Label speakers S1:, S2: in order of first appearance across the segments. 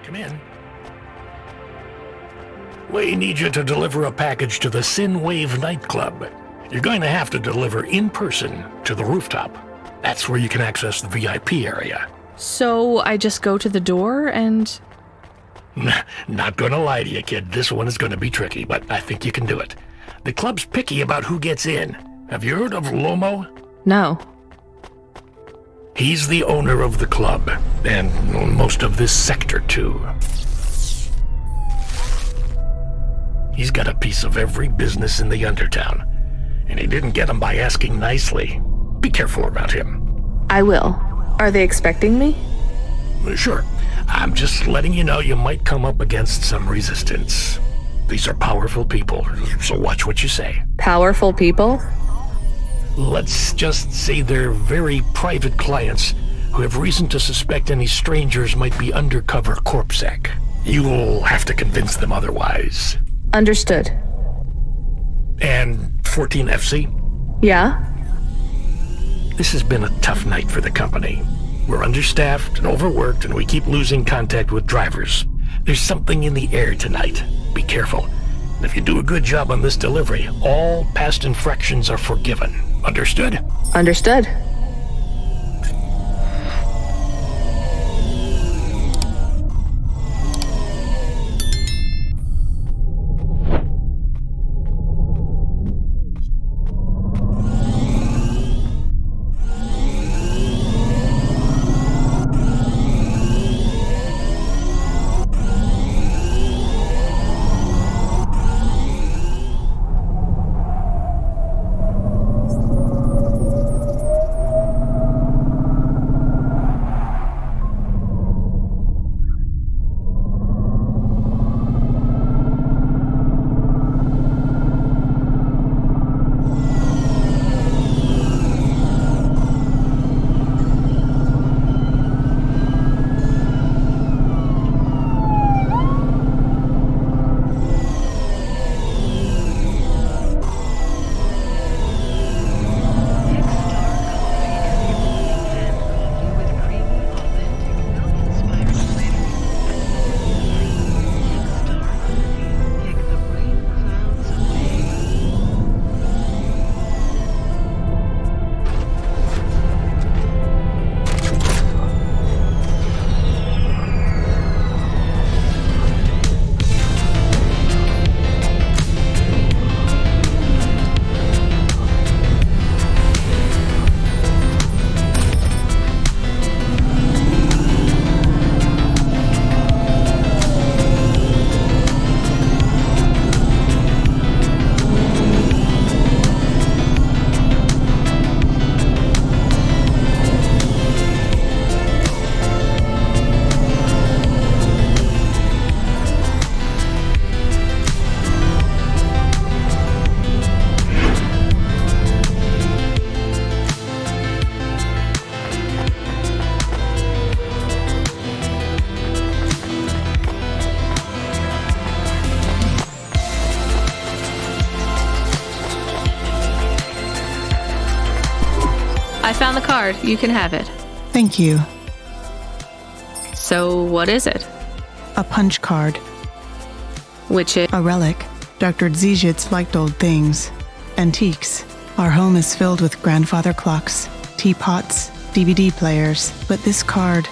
S1: Come in. We need you to deliver a package to the Synwave nightclub. You're going to have to deliver in person to the rooftop. That's where you can access the VIP area.
S2: So I just go to the door and...
S1: Not gonna lie to you, kid. This one is gonna be tricky, but I think you can do it. The club's picky about who gets in. Have you heard of Lomo?
S2: No.
S1: He's the owner of the club, and most of this sector, too. He's got a piece of every business in the Undertown, and he didn't get them by asking nicely. Be careful about him.
S2: I will. Are they expecting me?
S1: Sure. I'm just letting you know you might come up against some resistance. These are powerful people, so watch what you say.
S2: Powerful people?
S1: Let's just say they're very private clients who have reason to suspect any strangers might be undercover corpsec. You'll have to convince them otherwise.
S2: Understood.
S1: And 14FC?
S2: Yeah?
S1: This has been a tough night for the company. We're understaffed and overworked, and we keep losing contact with drivers. There's something in the air tonight. Be careful. And if you do a good job on this delivery, all past infractions are forgiven. Understood?
S2: Understood. I found the card. You can have it.
S3: Thank you.
S2: So, what is it?
S3: A punch card.
S2: Which is...
S3: A relic. Dr. Zizhitz liked old things. Antiques. Our home is filled with grandfather clocks, teapots, DVD players. But this card...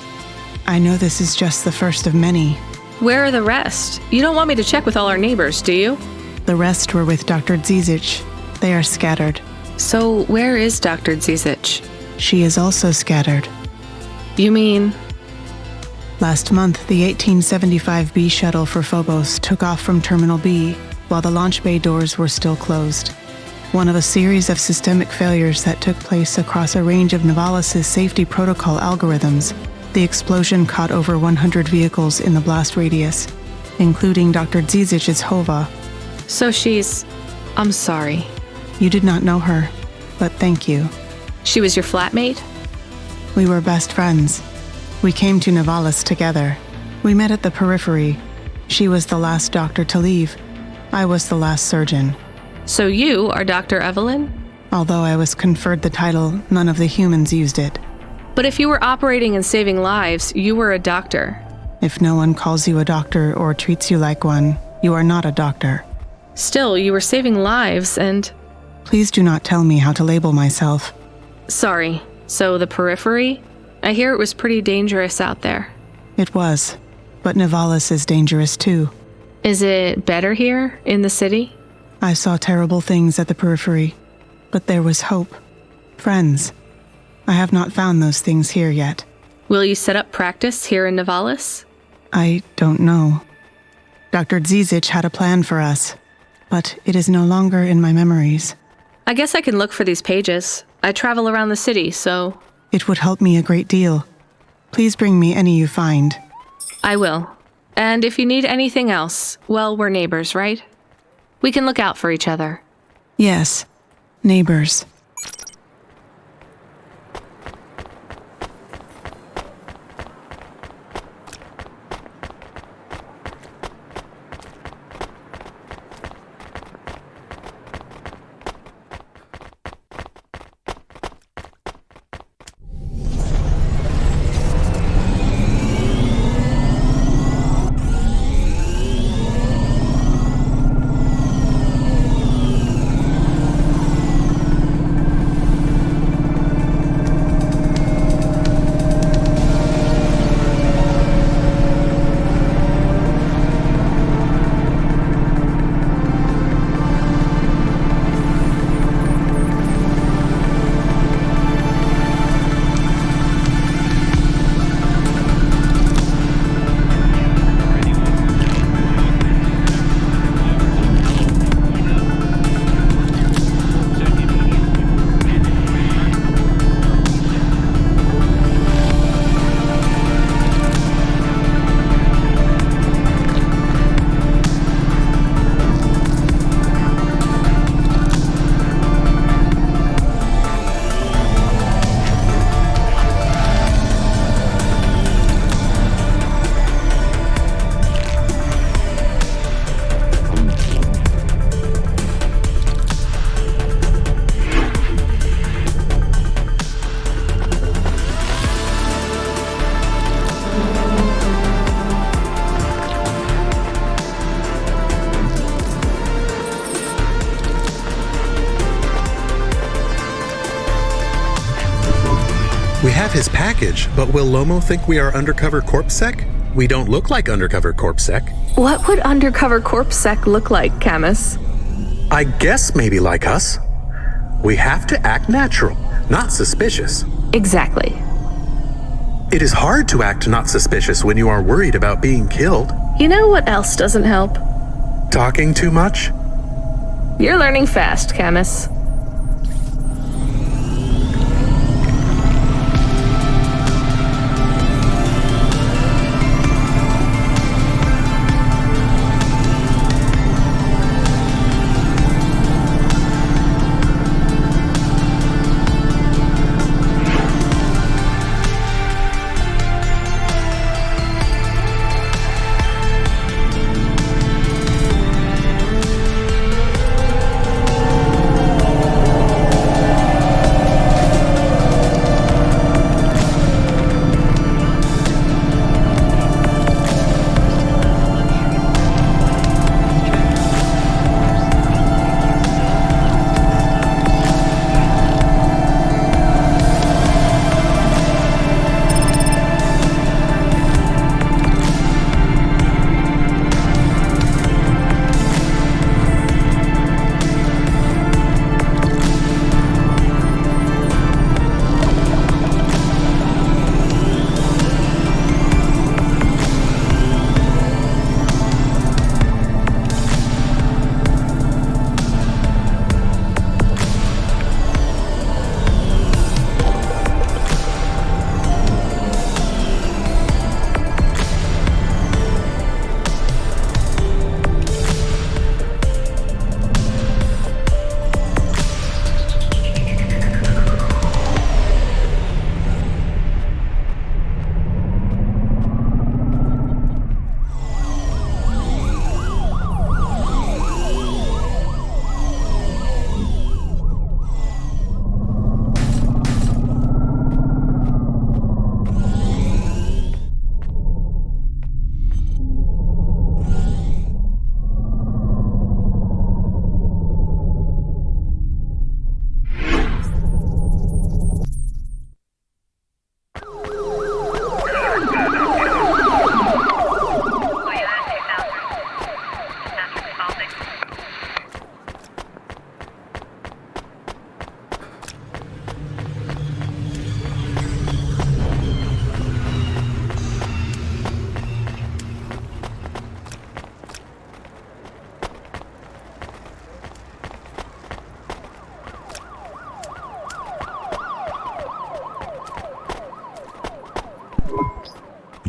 S3: I know this is just the first of many.
S2: Where are the rest? You don't want me to check with all our neighbors, do you?
S3: The rest were with Dr. Zizich. They are scattered.
S2: So, where is Dr. Zizich?
S3: She is also scattered.
S2: You mean...
S3: Last month, the 1875 B shuttle for Phobos took off from Terminal B, while the launch bay doors were still closed. One of a series of systemic failures that took place across a range of Nivalis' safety protocol algorithms, the explosion caught over 100 vehicles in the blast radius, including Dr. Zizich's Hova.
S2: So she's... I'm sorry.
S3: You did not know her, but thank you.
S2: She was your flatmate?
S3: We were best friends. We came to Nivalis together. We met at the periphery. She was the last doctor to leave. I was the last surgeon.
S2: So you are Dr. Evelyn?
S3: Although I was conferred the title, none of the humans used it.
S2: But if you were operating and saving lives, you were a doctor.
S3: If no one calls you a doctor or treats you like one, you are not a doctor.
S2: Still, you were saving lives and...
S3: Please do not tell me how to label myself.
S2: Sorry. So the periphery? I hear it was pretty dangerous out there.
S3: It was, but Nivalis is dangerous too.
S2: Is it better here, in the city?
S3: I saw terrible things at the periphery, but there was hope. Friends. I have not found those things here yet.
S2: Will you set up practice here in Nivalis?
S3: I don't know. Dr. Zizic had a plan for us, but it is no longer in my memories.
S2: I guess I can look for these pages. I travel around the city, so...
S3: It would help me a great deal. Please bring me any you find.
S2: I will. And if you need anything else, well, we're neighbors, right? We can look out for each other.
S3: Yes, neighbors.
S4: We have his package, but will Lomo think we are undercover CorpSec? We don't look like undercover CorpSec.
S2: What would undercover CorpSec look like, Camus?
S4: I guess maybe like us. We have to act natural, not suspicious.
S2: Exactly.
S4: It is hard to act not suspicious when you are worried about being killed.
S2: You know what else doesn't help?
S4: Talking too much?
S2: You're learning fast, Camus.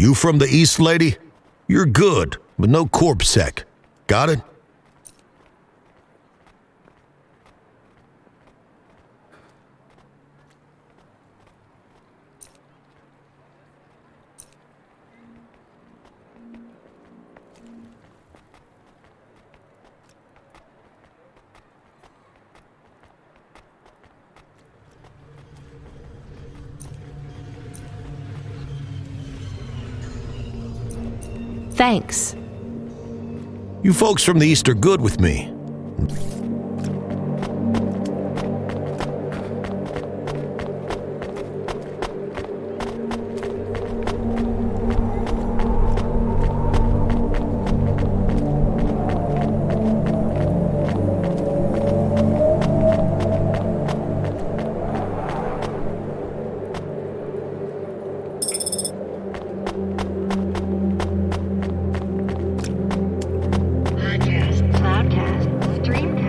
S5: You from the East, lady? You're good, but no corp sec. Got it?
S2: Thanks.
S5: You folks from the East are good with me.
S6: Podcast, Cloudcast, Streamcast.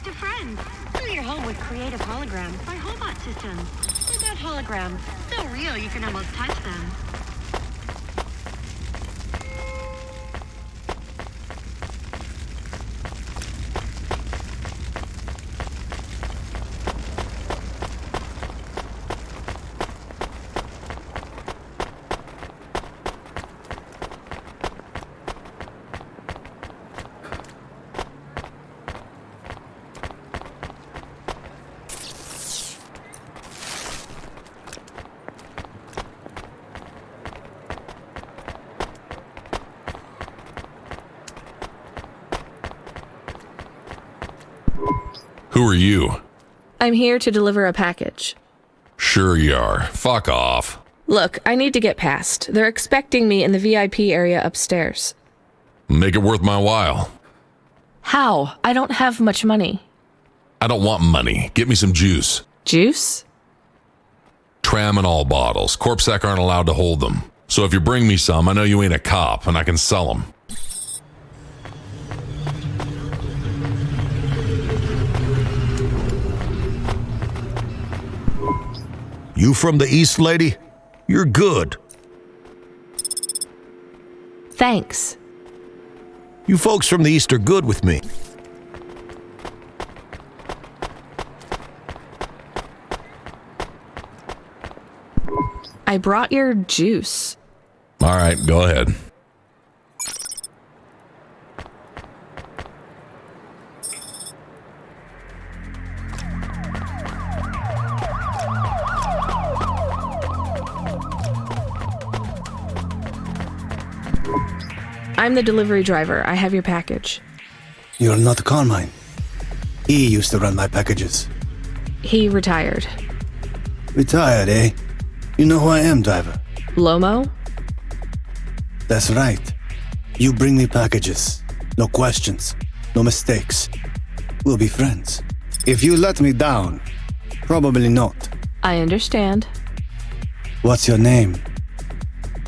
S6: to friends. Fill your home with creative holograms by Hobot Systems. Without holograms, so real you can almost touch them.
S7: Who are you?
S2: I'm here to deliver a package.
S7: Sure you are. Fuck off.
S2: Look, I need to get past. They're expecting me in the VIP area upstairs.
S7: Make it worth my while.
S2: How? I don't have much money.
S7: I don't want money. Get me some juice.
S2: Juice?
S7: Tramadol bottles. Corpsec aren't allowed to hold them. So if you bring me some, I know you ain't a cop, and I can sell them.
S5: You from the East, lady? You're good.
S2: Thanks.
S5: You folks from the East are good with me.
S2: I brought your juice.
S7: All right, go ahead.
S2: I'm the delivery driver. I have your package.
S8: You're not Carmine. He used to run my packages.
S2: He retired.
S8: Retired, eh? You know who I am, driver.
S2: Lomo?
S8: That's right. You bring me packages. No questions. No mistakes. We'll be friends. If you let me down, probably not.
S2: I understand.
S8: What's your name?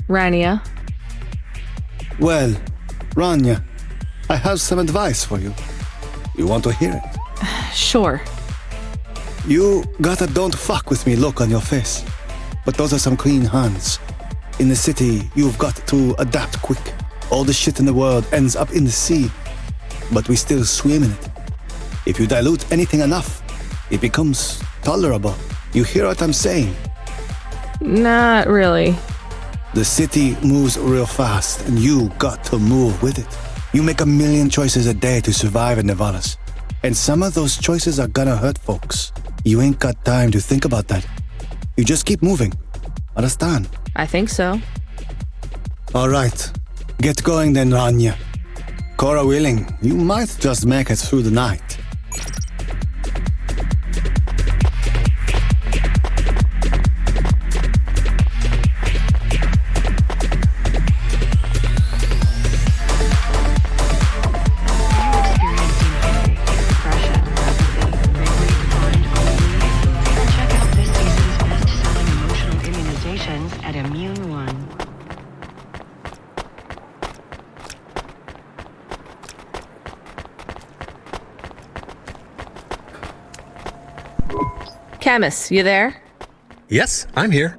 S2: Rania.
S8: Well, Rania, I have some advice for you. You want to hear it?
S2: Sure.
S8: You got a don't fuck with me look on your face. But those are some clean hands. In the city, you've got to adapt quick. All the shit in the world ends up in the sea. But we still swim in it. If you dilute anything enough, it becomes tolerable. You hear what I'm saying?
S2: Not really.
S8: The city moves real fast, and you got to move with it. You make a million choices a day to survive in Nivalis. And some of those choices are gonna hurt folks. You ain't got time to think about that. You just keep moving. Understand?
S2: I think so.
S8: Alright. Get going then, Rania. Cora willing, you might just make it through the night.
S2: Camus, you there?
S4: Yes, I'm here.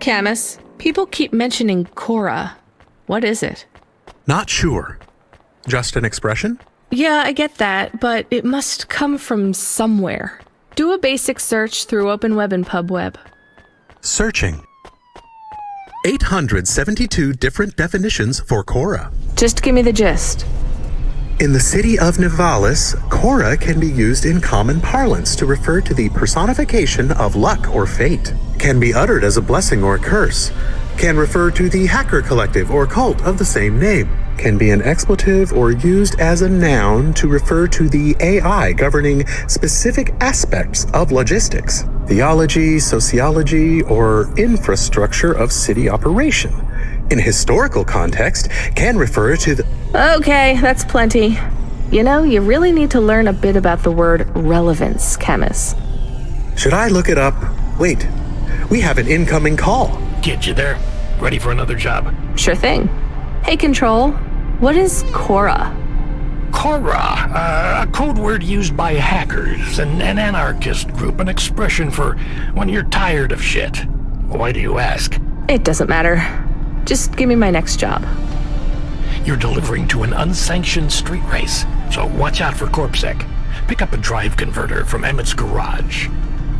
S2: Camus, people keep mentioning Cora. What is it?
S4: Not sure. Just an expression?
S2: Yeah, I get that, but it must come from somewhere. Do a basic search through Open Web and PubWeb.
S4: Searching. 872 different definitions for Cora.
S2: Just give me the gist.
S4: In the city of Nivalis, Cora can be used in common parlance to refer to the personification of luck or fate. Can be uttered as a blessing or a curse. Can refer to the hacker collective or cult of the same name. Can be an expletive or used as a noun to refer to the AI governing specific aspects of logistics, theology, sociology, or infrastructure of city operation. In historical context, can refer to the...
S2: Okay, that's plenty. You know, you really need to learn a bit about the word relevance, Camus.
S4: Should I look it up? Wait, we have an incoming call.
S1: Kid, you there? Ready for another job?
S2: Sure thing. Hey, Control, what is Cora?
S1: Cora Cora, a code word used by hackers, an anarchist group, an expression for when you're tired of shit. Why do you ask?
S2: It doesn't matter. Just give me my next job.
S1: You're delivering to an unsanctioned street race, so watch out for CorpSec. Pick up a drive converter from Emmett's garage.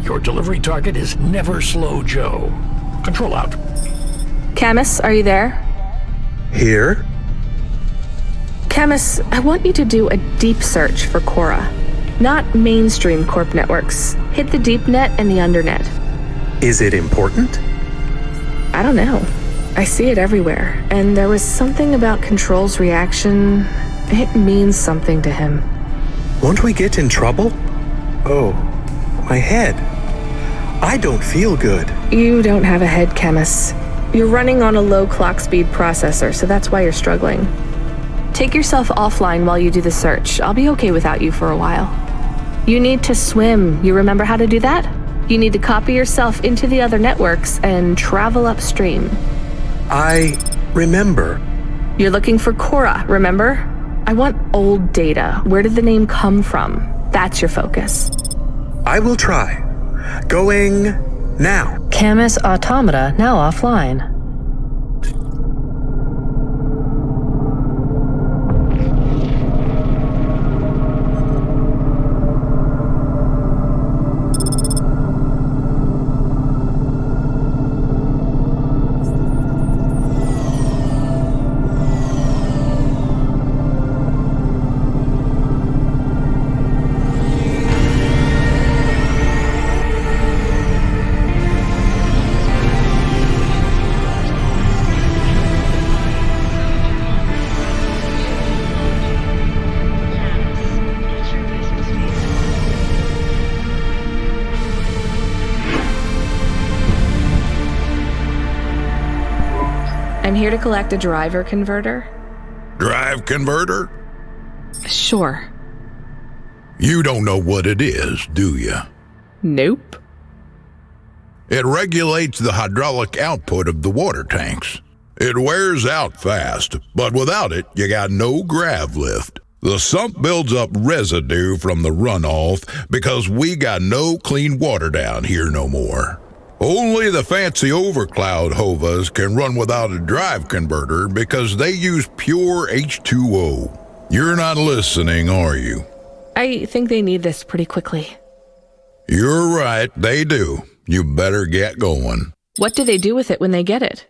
S1: Your delivery target is Never Slow Joe. Control out.
S2: Camus, are you there?
S4: Here?
S2: Camus, I want you to do a deep search for Cora. Not mainstream corp networks. Hit the deep net and the undernet.
S4: Is it important?
S2: I don't know. I see it everywhere, and there was something about Control's reaction. It means something to him.
S4: Won't we get in trouble? Oh, my head. I don't feel good.
S2: You don't have a head, Camus. You're running on a low clock speed processor, so that's why you're struggling. Take yourself offline while you do the search. I'll be okay without you for a while. You need to swim. You remember how to do that? You need to copy yourself into the other networks and travel upstream.
S4: I remember.
S2: You're looking for Cora, remember? I want old data. Where did the name come from? That's your focus.
S4: I will try. Going now.
S9: Camus Automata now offline.
S2: I'm here to collect a driver converter.
S5: Drive converter?
S2: Sure.
S5: You don't know what it is, do you?
S2: Nope.
S5: It regulates the hydraulic output of the water tanks. It wears out fast, but without it, you got no grav lift. The sump builds up residue from the runoff because we got no clean water down here no more. Only the fancy overcloud hovas can run without a drive converter because they use pure H2O. You're not listening, are you?
S2: I think they need this pretty quickly.
S5: You're right, they do. You better get going.
S2: What do they do with it when they get it?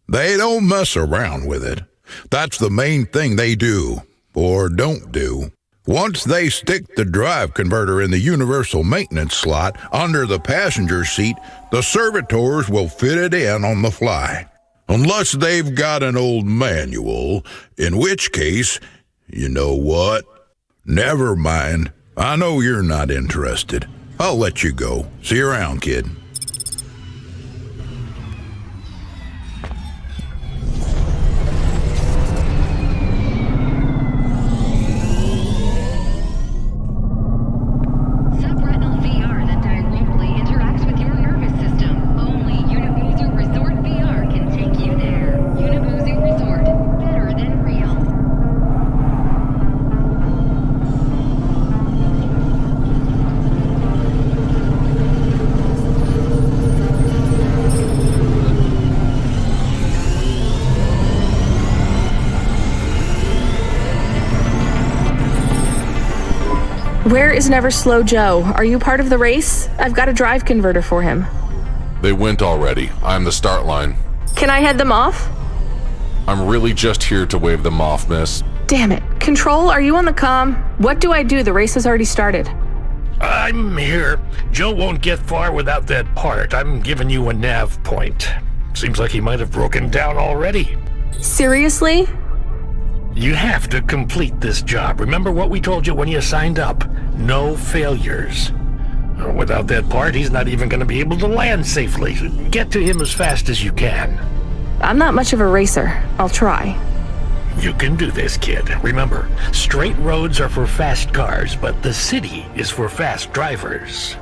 S5: They don't mess around with it. That's the main thing they do, or don't do. Once they stick the drive converter in the universal maintenance slot under the passenger seat, the servitors will fit it in on the fly. Unless they've got an old manual, in which case, you know what? Never mind. I know you're not interested. I'll let you go. See you around, kid.
S6: Subretinal VR that directly interacts with your nervous system. Only Unibuzu Resort VR can take you there. Unibuzu Resort, better than real.
S2: Where is Never Slow Joe? Are you part of the race? I've got a drive converter for him.
S7: They went already. I'm the start line.
S2: Can I head them off?
S7: I'm really just here to wave them off, miss.
S2: Damn it. Control, are you on the comm? What do I do? The race has already started.
S1: I'm here. Joe won't get far without that part. I'm giving you a nav point. Seems like he might have broken down already.
S2: Seriously?
S1: You have to complete this job. Remember what we told you when you signed up. No failures. Without that part, he's not even going to be able to land safely. Get to him as fast as you can.
S2: I'm not much of a racer. I'll try.
S1: You can do this, kid. Remember, straight roads are for fast cars, but the city is for fast drivers.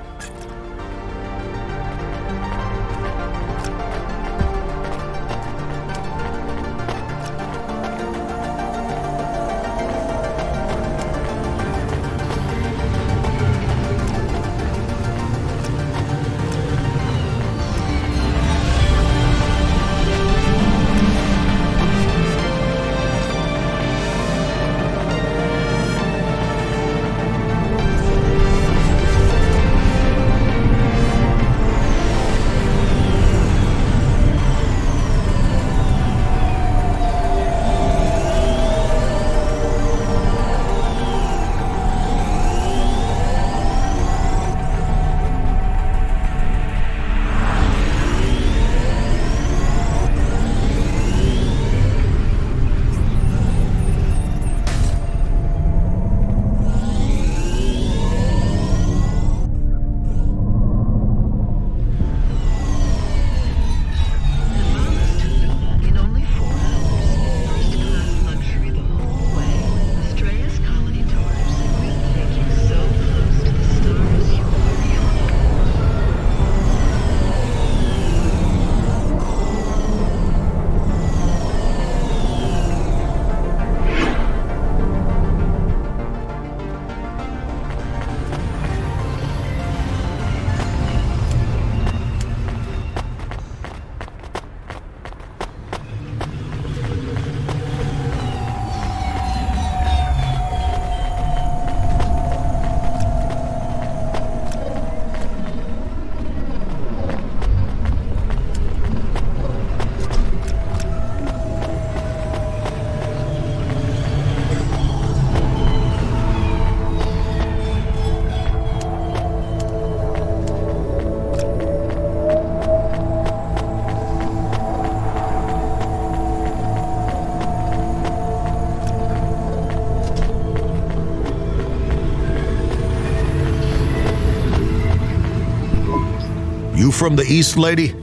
S10: You from the East, lady?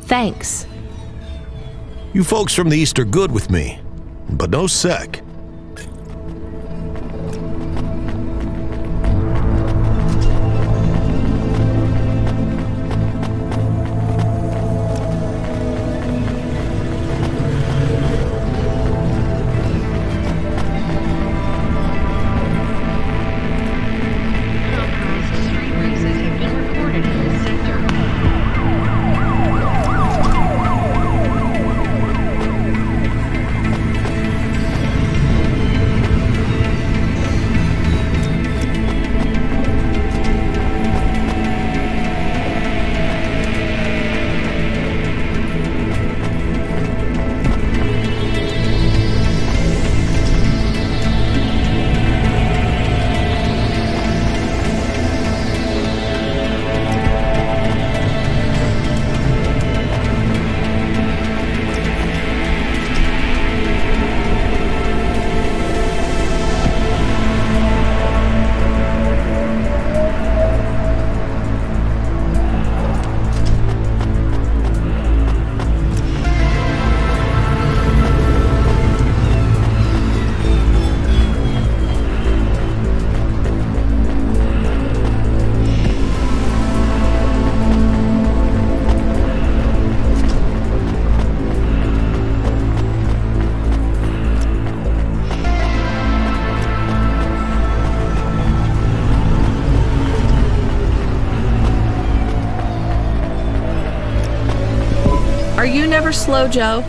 S2: Thanks.
S10: You folks from the East are good with me, but no sec.
S6: Street races have been recorded in this sector.
S2: Are you never slow, Joe?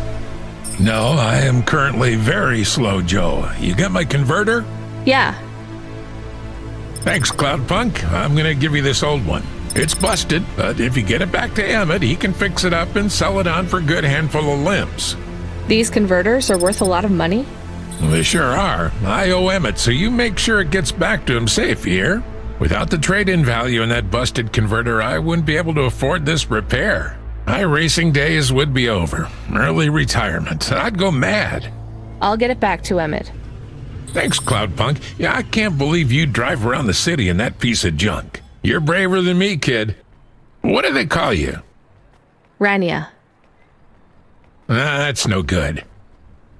S1: No, I am currently very slow, Joe. You got my converter?
S2: Yeah.
S1: Thanks, Cloudpunk. I'm gonna give you this old one. It's busted, but if you get it back to Emmett, he can fix it up and sell it on for a good handful of limbs.
S2: These converters are worth a lot of money?
S1: Well, they sure are. I owe Emmett, so you make sure it gets back to him safe, you hear? Without the trade-in value in that busted converter, I wouldn't be able to afford this repair. My racing days would be over. Early retirement. I'd go mad.
S2: I'll get it back to Emmett.
S1: Thanks, Cloudpunk. Yeah, I can't believe you drive around the city in that piece of junk. You're braver than me, kid. What do they call you?
S2: Rania.
S1: That's no good.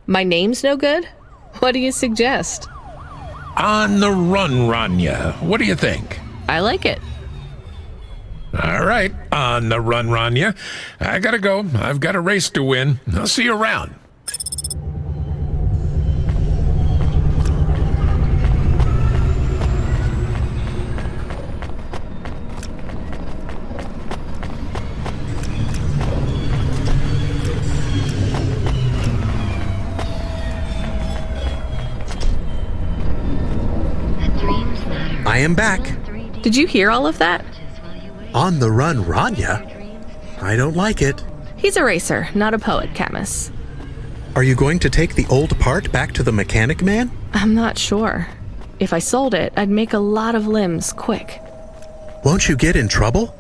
S2: My name's no good? What do you suggest?
S1: On the run, Rania. What do you think?
S2: I like it.
S1: All right, on the run, Rania. I gotta go. I've got a race to win. I'll see you around.
S4: I am back.
S2: Did you hear all of that?
S4: On the run, Rania? I don't like it.
S2: He's a racer, not a poet, Camus.
S4: Are you going to take the old part back to the mechanic man?
S2: I'm not sure. If I sold it, I'd make a lot of limbs quick.
S4: Won't you get in trouble?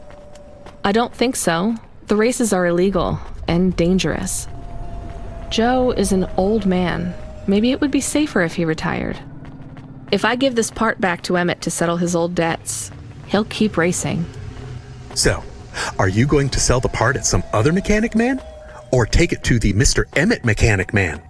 S2: I don't think so. The races are illegal and dangerous. Joe is an old man. Maybe it would be safer if he retired. If I give this part back to Emmett to settle his old debts, he'll keep racing.
S4: So, are you going to sell the part at some other mechanic man? Or take it to the Mr. Emmett mechanic man?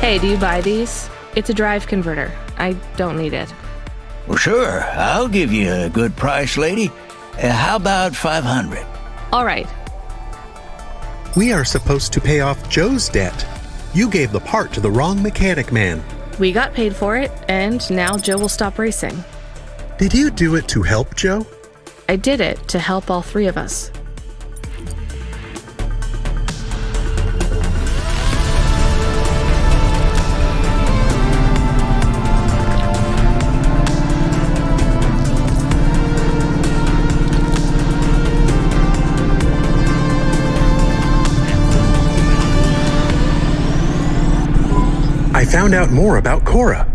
S2: Hey, do you buy these? It's a drive converter. I don't need it.
S11: Well, sure. I'll give you a good price, lady. How about 500?
S2: All right.
S4: We are supposed to pay off Joe's debt. You gave the part to the wrong mechanic man.
S2: We got paid for it, and now Joe will stop racing.
S4: Did you do it to help Joe?
S2: I did it to help all three of us.
S4: I found out more about Cora.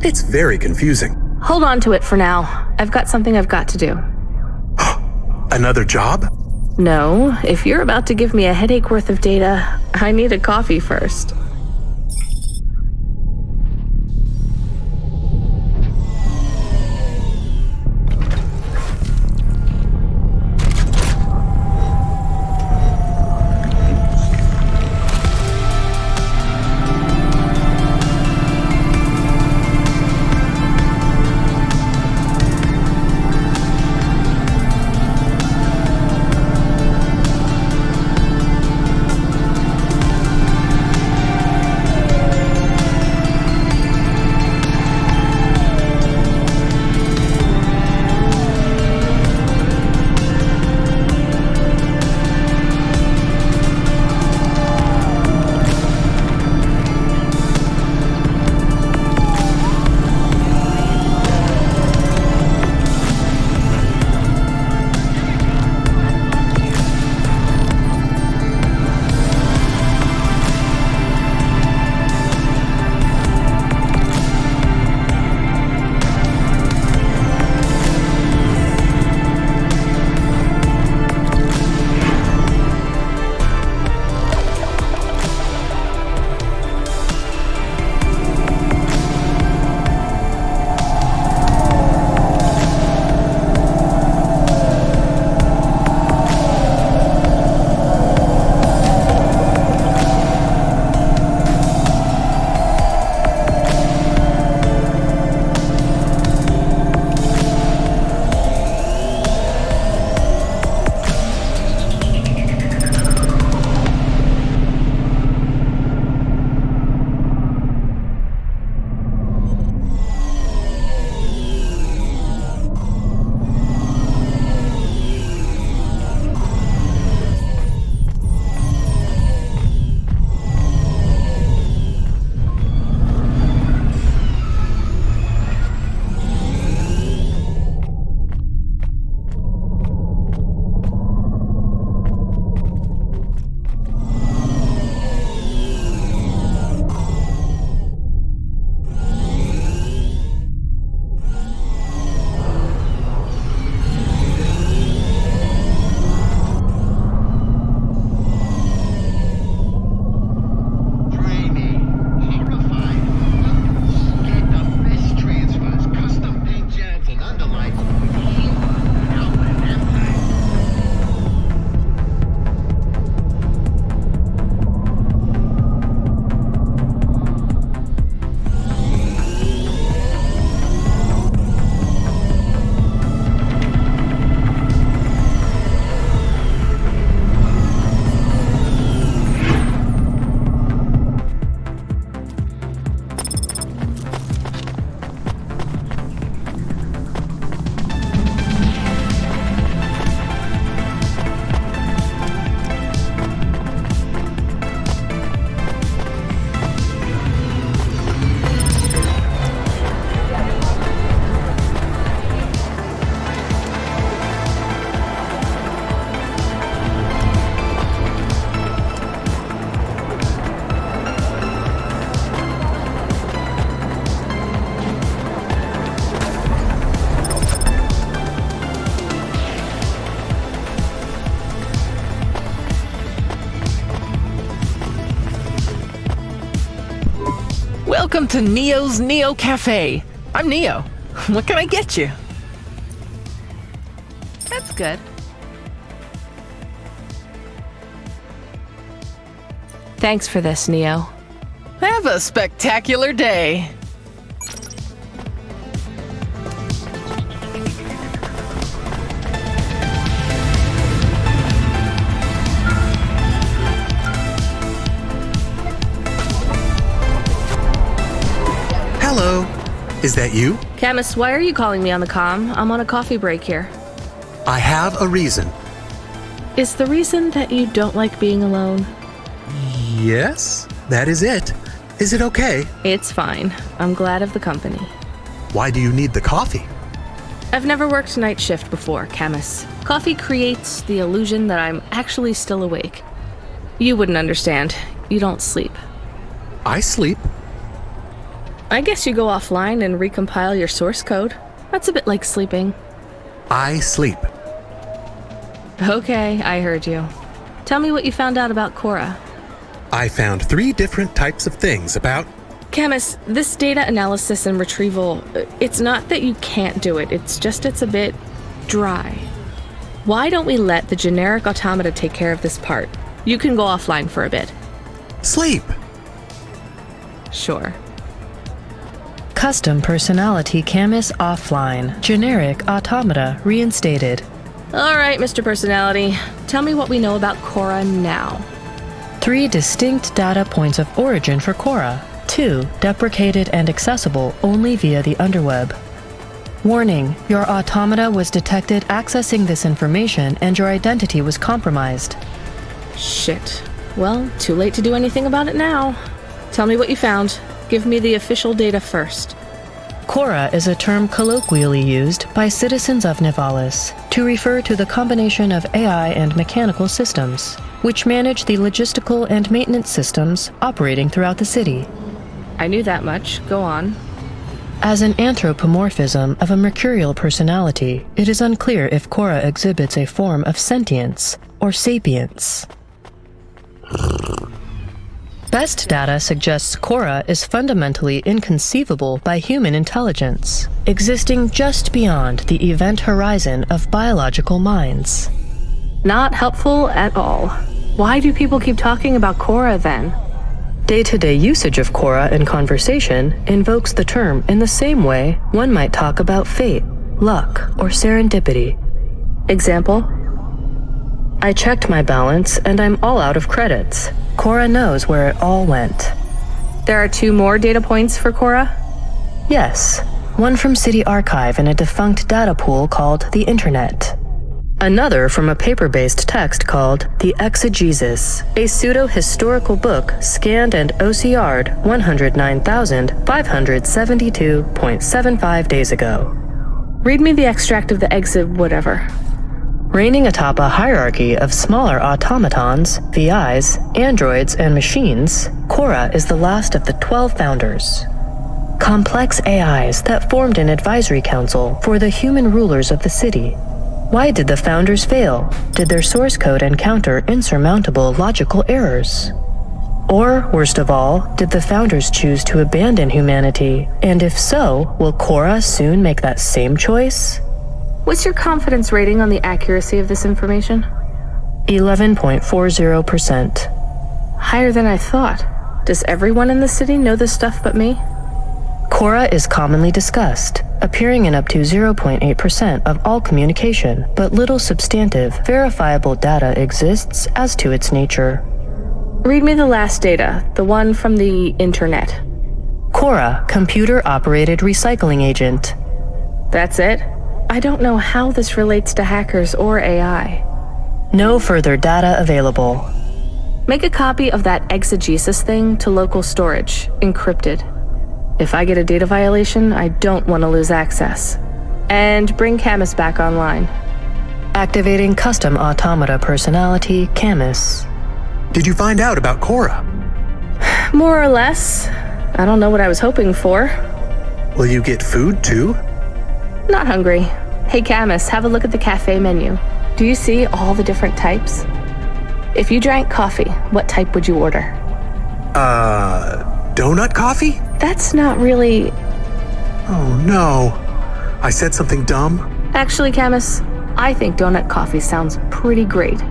S4: It's very confusing.
S2: Hold on to it for now. I've got something I've got to do.
S4: Another job?
S2: No, if you're about to give me a headache worth of data, I need a coffee first.
S12: Welcome to Neo's Neo Cafe. I'm Neo. What can I get you?
S2: That's good. Thanks for this, Neo.
S12: Have a spectacular day.
S4: Is that you?
S2: Camus, why are you calling me on the comm? I'm on a coffee break here.
S4: I have a reason.
S2: Is the reason that you don't like being alone?
S4: Yes, that is it. Is it okay?
S2: It's fine. I'm glad of the company.
S4: Why do you need the coffee?
S2: I've never worked night shift before, Camus. Coffee creates the illusion that I'm actually still awake. You wouldn't understand. You don't sleep.
S4: I sleep.
S2: I guess you go offline and recompile your source code. That's a bit like sleeping.
S4: I sleep.
S2: Okay, I heard you. Tell me what you found out about Cora.
S4: I found 3 different types of things about...
S2: Camus, this data analysis and retrieval, it's not that you can't do it, it's a bit dry. Why don't we let the generic automata take care of this part? You can go offline for a bit.
S4: Sleep!
S2: Sure.
S9: Custom personality Camus offline. Generic automata reinstated.
S2: All right, Mr. Personality. Tell me what we know about Cora now.
S9: 3 distinct data points of origin for Cora. 2 deprecated and accessible only via the underweb. Warning, your automata was detected accessing this information and your identity was compromised.
S2: Shit. Well, too late to do anything about it now. Tell me what you found. Give me the official data first.
S9: Cora is a term colloquially used by citizens of Nivalis to refer to the combination of AI and mechanical systems, which manage the logistical and maintenance systems operating throughout the city.
S2: I knew that much. Go on.
S9: As an anthropomorphism of a mercurial personality, it is unclear if Cora exhibits a form of sentience or sapience. Best data suggests Cora is fundamentally inconceivable by human intelligence, existing just beyond the event horizon of biological minds.
S2: Not helpful at all. Why do people keep talking about Cora then?
S9: Day-to-day usage of Cora in conversation invokes the term in the same way one might talk about fate, luck, or serendipity.
S2: Example?
S9: I checked my balance and I'm all out of credits. Cora knows where it all went.
S2: There are 2 more data points for Cora?
S9: Yes, one from City Archive in a defunct data pool called the Internet. Another from a paper-based text called The Exegesis, a pseudo-historical book scanned and OCR'd 109,572.75 days ago.
S2: Read me the extract of the whatever.
S9: Reigning atop a hierarchy of smaller automatons, VIs, androids, and machines, Cora is the last of the 12 founders. Complex AIs that formed an advisory council for the human rulers of the city. Why did the founders fail? Did their source code encounter insurmountable logical errors? Or, worst of all, did the founders choose to abandon humanity? And if so, will Cora soon make that same choice?
S2: What's your confidence rating on the accuracy of this information?
S9: 11.40%.
S2: Higher than I thought. Does everyone in the city know this stuff but me?
S9: Cora is commonly discussed, appearing in up to 0.8% of all communication, but little substantive, verifiable data exists as to its nature.
S2: Read me the last data, the one from the Internet.
S9: Cora, computer-operated recycling agent.
S2: That's it? I don't know how this relates to hackers or AI.
S9: No further data available.
S2: Make a copy of that exegesis thing to local storage, encrypted. If I get a data violation, I don't want to lose access. And bring Camus back online.
S9: Activating custom automata personality, Camus.
S4: Did you find out about Cora?
S2: More or less. I don't know what I was hoping for.
S4: Will you get food too?
S2: Not hungry. Hey Camus, have a look at the cafe menu. Do you see all the different types? If you drank coffee, what type would you order?
S4: Donut coffee?
S2: That's not really...
S4: Oh no. I said something dumb?
S2: Actually, Camus, I think donut coffee sounds pretty great.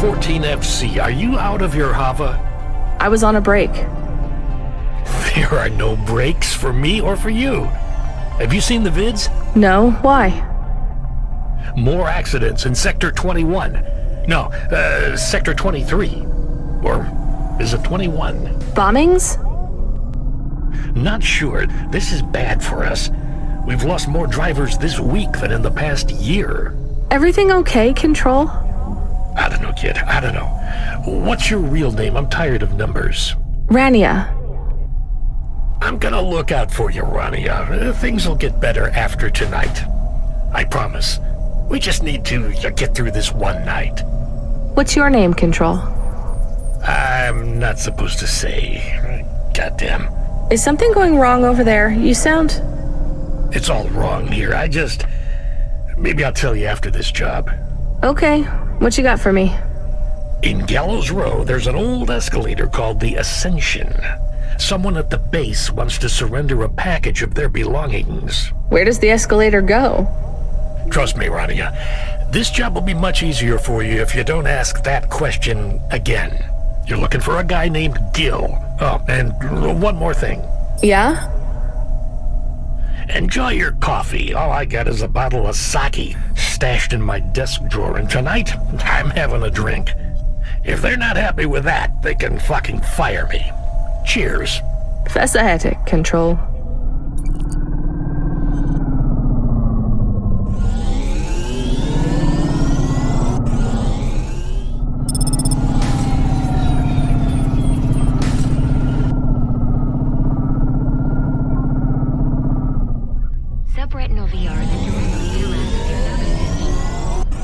S1: 14FC, are you out of your Hava?
S2: I was on a break.
S1: There are no breaks for me or for you. Have you seen the vids?
S2: No, why?
S1: More accidents in Sector 21. No, Sector 23. Or is it 21?
S2: Bombings?
S1: Not sure. This is bad for us. We've lost more drivers this week than in the past year.
S2: Everything okay, Control?
S1: I don't know, kid. I don't know. What's your real name? I'm tired of numbers.
S2: Rania.
S1: I'm gonna look out for you, Rania. Things will get better after tonight. I promise. We just need to get through this one night.
S2: What's your name, Control?
S1: I'm not supposed to say. Goddamn.
S2: Is something going wrong over there? You sound...
S1: It's all wrong here. Maybe I'll tell you after this job.
S2: Okay. What you got for me?
S1: In Gallows Row, there's an old escalator called the Ascension. Someone at the base wants to surrender a package of their belongings.
S2: Where does the escalator go?
S1: Trust me, Rania. This job will be much easier for you if you don't ask that question again. You're looking for a guy named Gil. Oh, and one more thing.
S2: Yeah?
S1: Enjoy your coffee. All I got is a bottle of sake stashed in my desk drawer, and tonight, I'm having a drink. If they're not happy with that, they can fucking fire me. Cheers.
S2: Fascinetic, Control.
S6: Subretinal VR that directly interacts with your nervous system.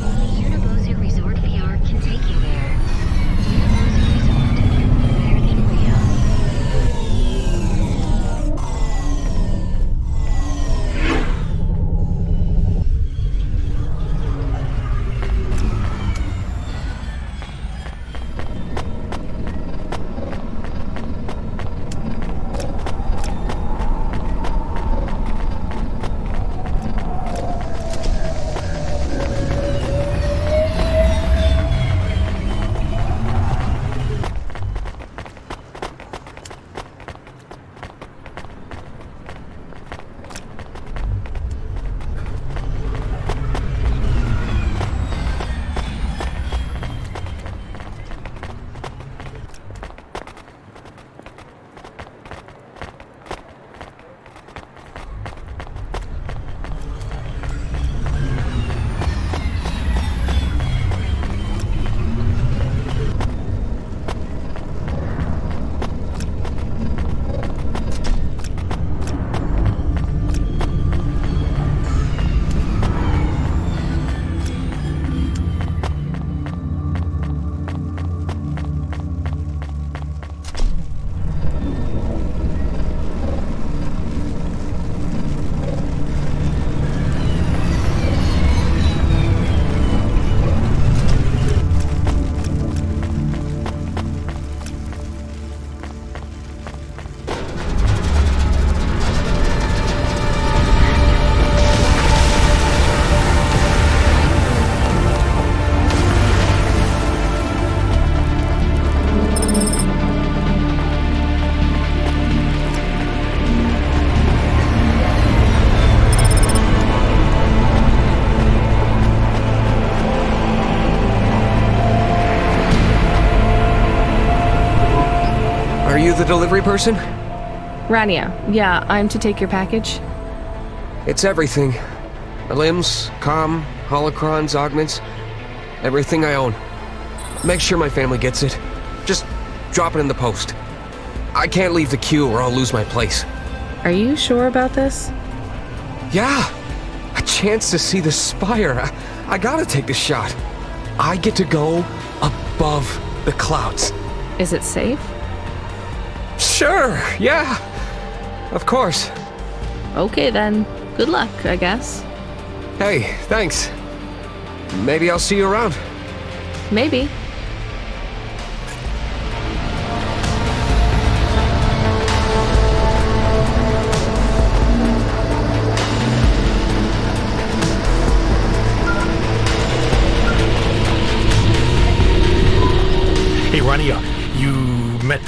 S6: Only Unibozu Resort VR can take you there. Unibozu Resort. Better than real.
S13: Are you the delivery person?
S2: Rania, yeah, I'm to take your package.
S13: It's everything. Limbs, comm, holocrons, augments. Everything I own. Make sure my family gets it. Just drop it in the post. I can't leave the queue or I'll lose my place.
S2: Are you sure about this?
S13: Yeah! A chance to see the spire. I gotta take the shot. I get to go above the clouds.
S2: Is it safe?
S13: Sure, yeah. Of course.
S2: Okay then. Good luck, I guess.
S13: Hey, thanks. Maybe I'll see you around.
S2: Maybe.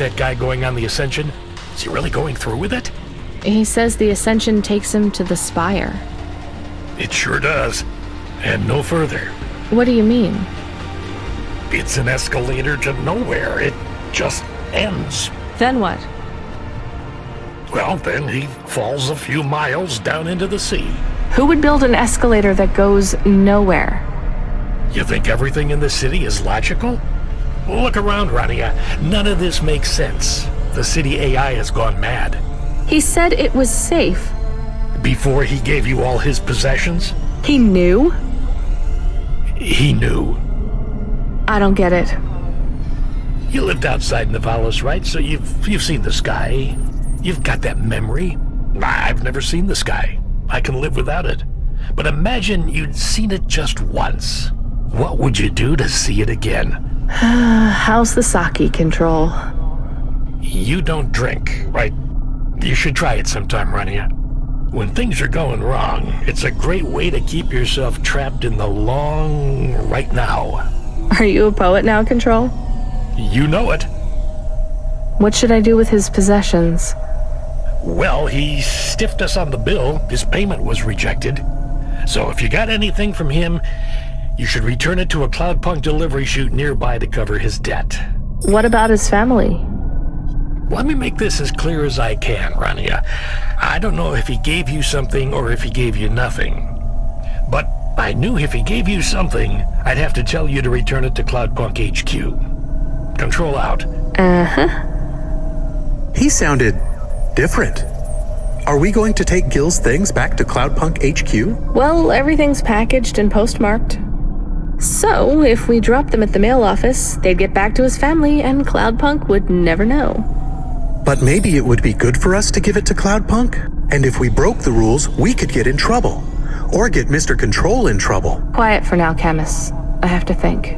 S1: that guy going on the Ascension? Is he really going through with it?
S2: He says the Ascension takes him to the Spire.
S1: It sure does. And no further.
S2: What do you mean?
S1: It's an escalator to nowhere. It just ends.
S2: Then what?
S1: Well, then he falls a few miles down into the sea.
S2: Who would build an escalator that goes nowhere?
S1: You think everything in the city is logical? Look around, Rania. None of this makes sense. The city AI has gone mad.
S2: He said it was safe.
S1: Before he gave you all his possessions?
S2: He knew?
S1: He knew.
S2: I don't get it.
S1: You lived outside Nivalis, right? So you've seen the sky. You've got that memory. I've never seen the sky. I can live without it. But imagine you'd seen it just once. What would you do to see it again?
S2: How's the sake control?
S1: You don't drink, right? You should try it sometime, Rania. When things are going wrong, it's a great way to keep yourself trapped in the long right now.
S2: Are you a poet now, Control?
S1: You know it.
S2: What should I do with his possessions?
S1: Well, he stiffed us on the bill. His payment was rejected. So if you got anything from him, you should return it to a Cloudpunk delivery chute nearby to cover his debt.
S2: What about his family?
S1: Let me make this as clear as I can, Rania. I don't know if he gave you something or if he gave you nothing. But I knew if he gave you something, I'd have to tell you to return it to Cloudpunk HQ. Control out.
S2: Uh-huh.
S4: He sounded different. Are we going to take Gil's things back to Cloudpunk HQ?
S2: Well, everything's packaged and postmarked. So, if we drop them at the mail office, they'd get back to his family and Cloudpunk would never know.
S4: But maybe it would be good for us to give it to Cloudpunk? And if we broke the rules, we could get in trouble. Or get Mr. Control in trouble.
S2: Quiet for now, Camus. I have to think.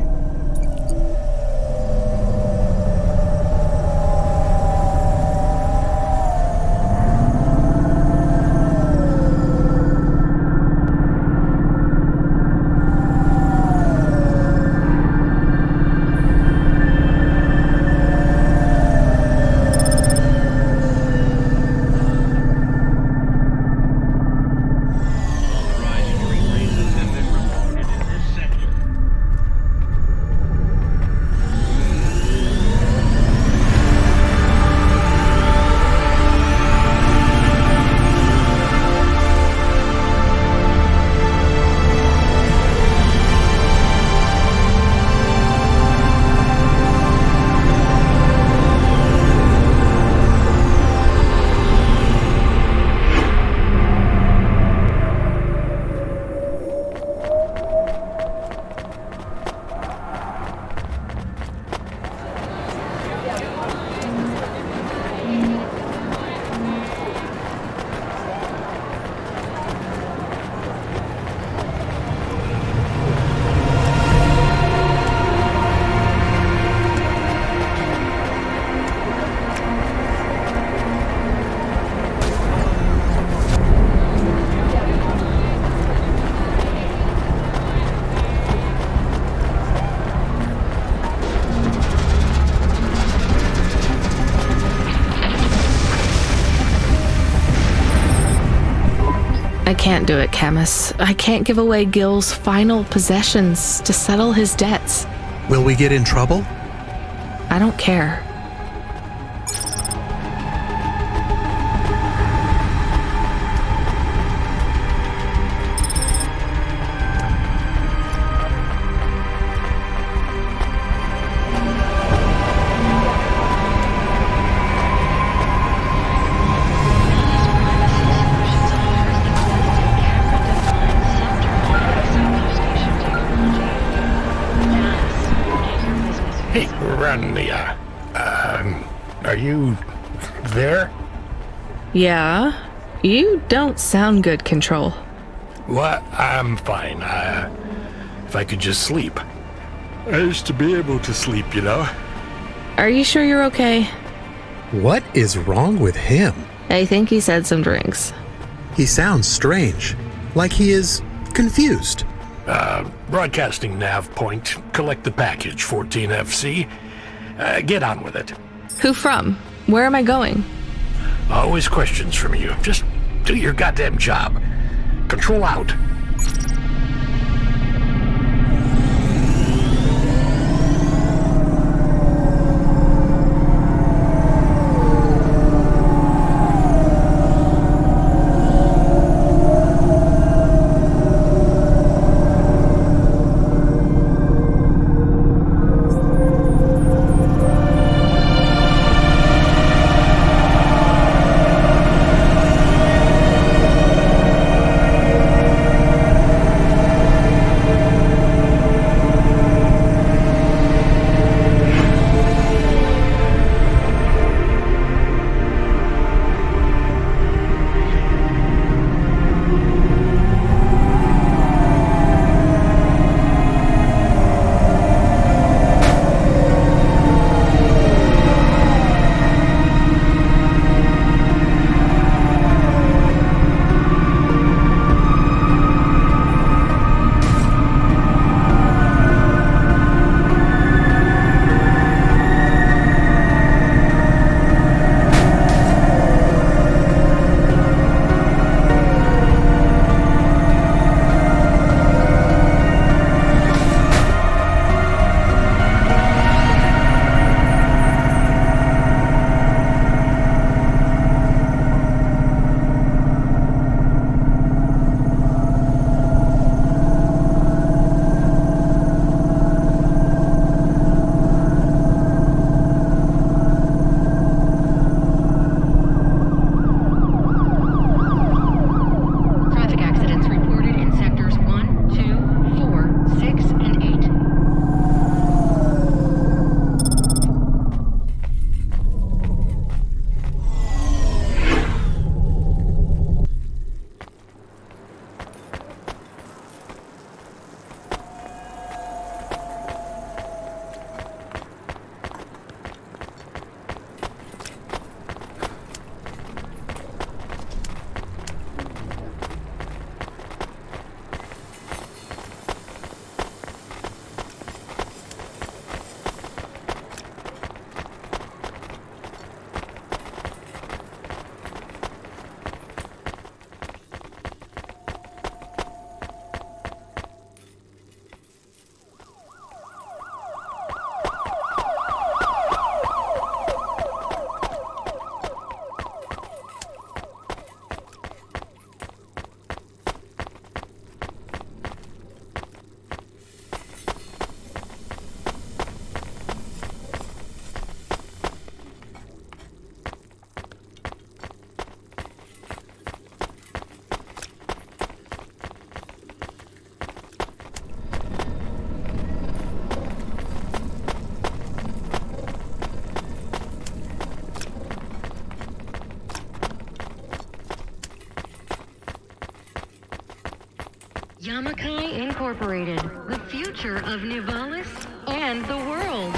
S2: I can't do it, Camus. I can't give away Gil's final possessions to settle his debts.
S4: Will we get in trouble?
S2: I don't care.
S1: Hey, Rania. Are you there?
S2: Yeah? You don't sound good, Control.
S1: Well, I'm fine. If I could just sleep. I used to be able to sleep, you know.
S2: Are you sure you're okay?
S4: What is wrong with him?
S2: I think he said some drinks.
S4: He sounds strange. Like he is confused.
S1: Broadcasting nav point. Collect the package, 14FC. Get on with it.
S2: Who from? Where am I going?
S1: Always questions from you. Just do your goddamn job. Control out.
S6: Yamakai Incorporated, the future of Nivalis and the world.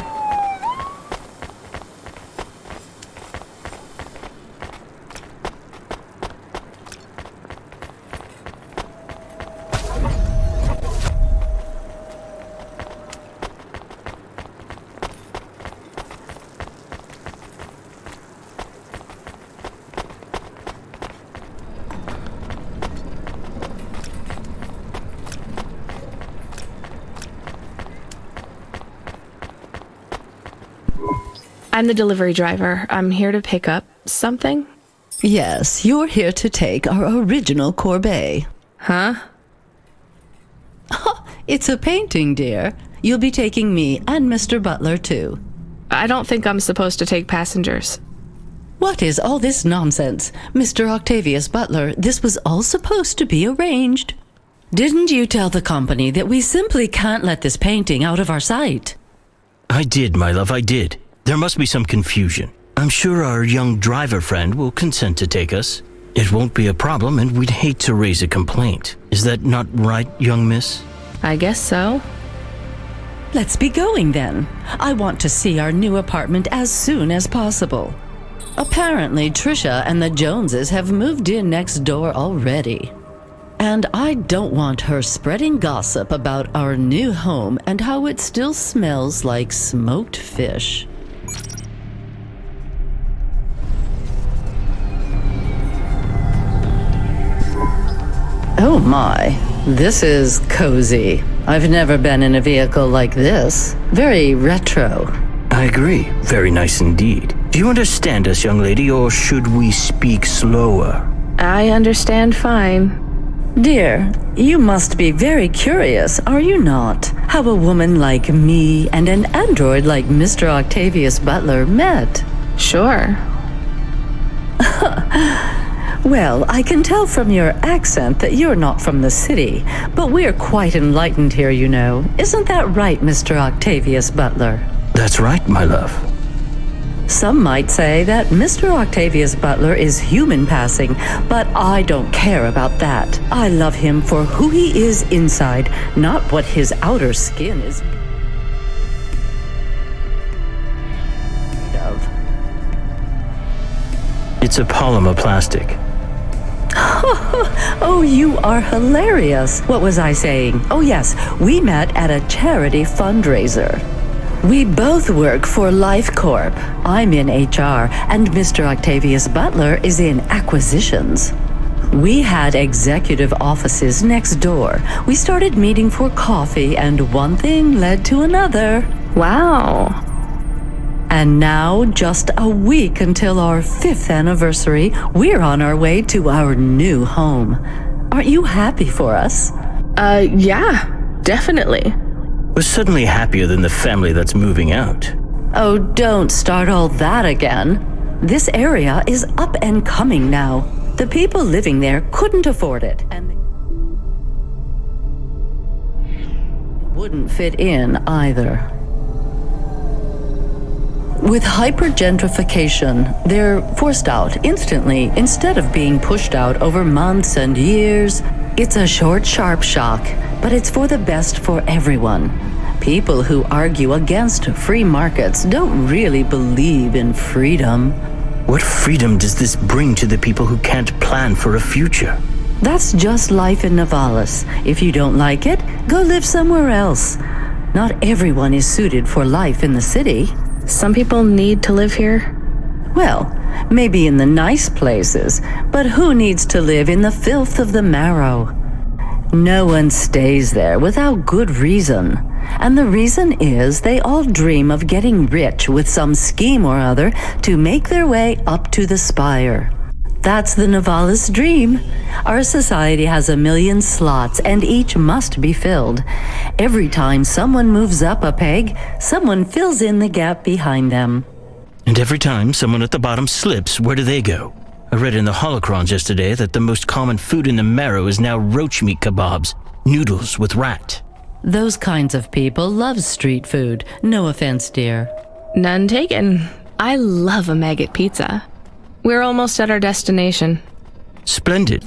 S2: I'm the delivery driver. I'm here to pick up something.
S14: Yes, you're here to take our original Corbeil.
S2: Huh?
S14: It's a painting, dear. You'll be taking me and Mr. Butler, too.
S2: I don't think I'm supposed to take passengers.
S14: What is all this nonsense? Mr. Octavius Butler, this was all supposed to be arranged. Didn't you tell the company that we simply can't let this painting out of our sight?
S15: I did, my love, I did. There must be some confusion. I'm sure our young driver friend will consent to take us. It won't be a problem, and we'd hate to raise a complaint. Is that not right, young miss?
S2: I guess so.
S14: Let's be going then. I want to see our new apartment as soon as possible. Apparently, Trisha and the Joneses have moved in next door already. And I don't want her spreading gossip about our new home and how it still smells like smoked fish. Oh my, this is cozy. I've never been in a vehicle like this. Very retro.
S15: I agree. Very nice indeed. Do you understand us, young lady, or should we speak slower?
S2: I understand fine.
S14: Dear, you must be very curious, are you not? How a woman like me and an android like Mr. Octavius Butler met.
S2: Sure.
S14: Well, I can tell from your accent that you're not from the city, but we're quite enlightened here, you know. Isn't that right, Mr. Octavius Butler?
S15: That's right, my love.
S14: Some might say that Mr. Octavius Butler is human passing, but I don't care about that. I love him for who he is inside, not what his outer skin is of.
S15: It's a polymer plastic.
S14: Oh, you are hilarious. What was I saying? Oh yes, we met at a charity fundraiser. We both work for Life Corp. I'm in HR, and Mr. Octavius Butler is in acquisitions. We had executive offices next door. We started meeting for coffee, and one thing led to another.
S2: Wow.
S14: And now, just a week until our 5th anniversary, we're on our way to our new home. Aren't you happy for us?
S2: Yeah, definitely.
S15: We're suddenly happier than the family that's moving out.
S14: Oh, don't start all that again. This area is up and coming now. The people living there couldn't afford it, and they wouldn't fit in either. With hypergentrification, they're forced out instantly instead of being pushed out over months and years. It's a short, sharp shock, but it's for the best for everyone. People who argue against free markets don't really believe in freedom.
S15: What freedom does this bring to the people who can't plan for a future?
S14: That's just life in Nivalis. If you don't like it, go live somewhere else. Not everyone is suited for life in the city.
S2: Some people need to live here.
S14: Well, maybe in the nice places, but who needs to live in the filth of the marrow? No one stays there without good reason. And the reason is they all dream of getting rich with some scheme or other to make their way up to the spire. That's the Nivalis dream. Our society has 1 million slots, and each must be filled. Every time someone moves up a peg, someone fills in the gap behind them.
S15: And every time someone at the bottom slips, where do they go? I read in the holocrons yesterday that the most common food in the marrow is now roach meat kebabs, noodles with rat.
S14: Those kinds of people love street food. No offense, dear.
S2: None taken. I love a maggot pizza. We're almost at our destination.
S15: Splendid.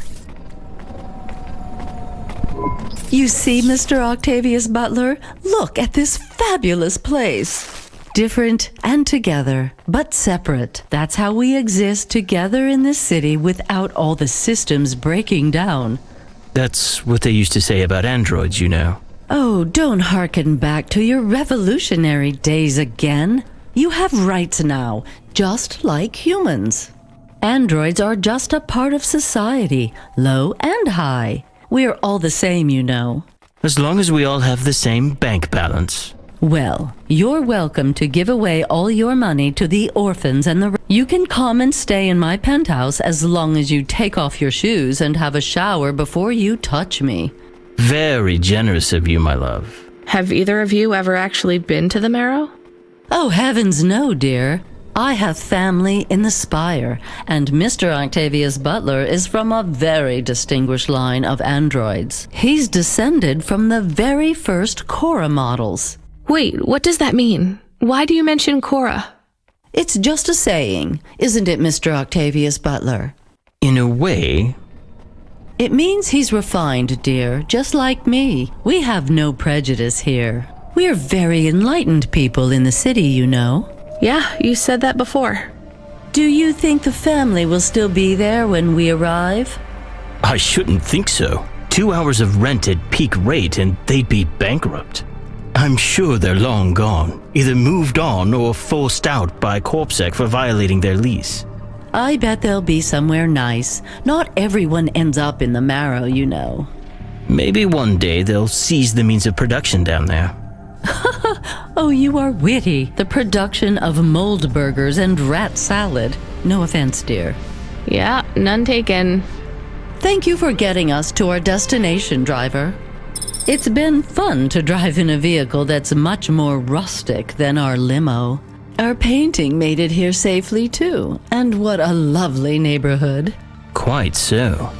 S14: You see, Mr. Octavius Butler? Look at this fabulous place. Different and together, but separate. That's how we exist together in this city without all the systems breaking down.
S15: That's what they used to say about androids, you know.
S14: Oh, don't hearken back to your revolutionary days again. You have rights now, just like humans. Androids are just a part of society, low and high. We're all the same, you know.
S15: As long as we all have the same bank balance.
S14: Well, you're welcome to give away all your money to the orphans and the... You can come and stay in my penthouse as long as you take off your shoes and have a shower before you touch me.
S15: Very generous of you, my love.
S2: Have either of you ever actually been to the Marrow?
S14: Oh, heavens no, dear. I have family in the Spire, and Mr. Octavius Butler is from a very distinguished line of androids. He's descended from the very first Cora models.
S2: Wait, what does that mean? Why do you mention Cora?
S14: It's just a saying, isn't it, Mr. Octavius Butler?
S15: In a way.
S14: It means he's refined, dear, just like me. We have no prejudice here. We're very enlightened people in the city, you know.
S2: Yeah, you said that before.
S14: Do you think the family will still be there when we arrive?
S15: I shouldn't think so. 2 hours of rent at peak rate and they'd be bankrupt. I'm sure they're long gone, either moved on or forced out by CorpSec for violating their lease.
S14: I bet they'll be somewhere nice. Not everyone ends up in the marrow, you know.
S15: Maybe one day they'll seize the means of production down there.
S14: Oh, you are witty. The production of mold burgers and rat salad. No offense, dear.
S2: Yeah, none taken.
S14: Thank you for getting us to our destination, driver. It's been fun to drive in a vehicle that's much more rustic than our limo. Our painting made it here safely, too. And what a lovely neighborhood.
S15: Quite so.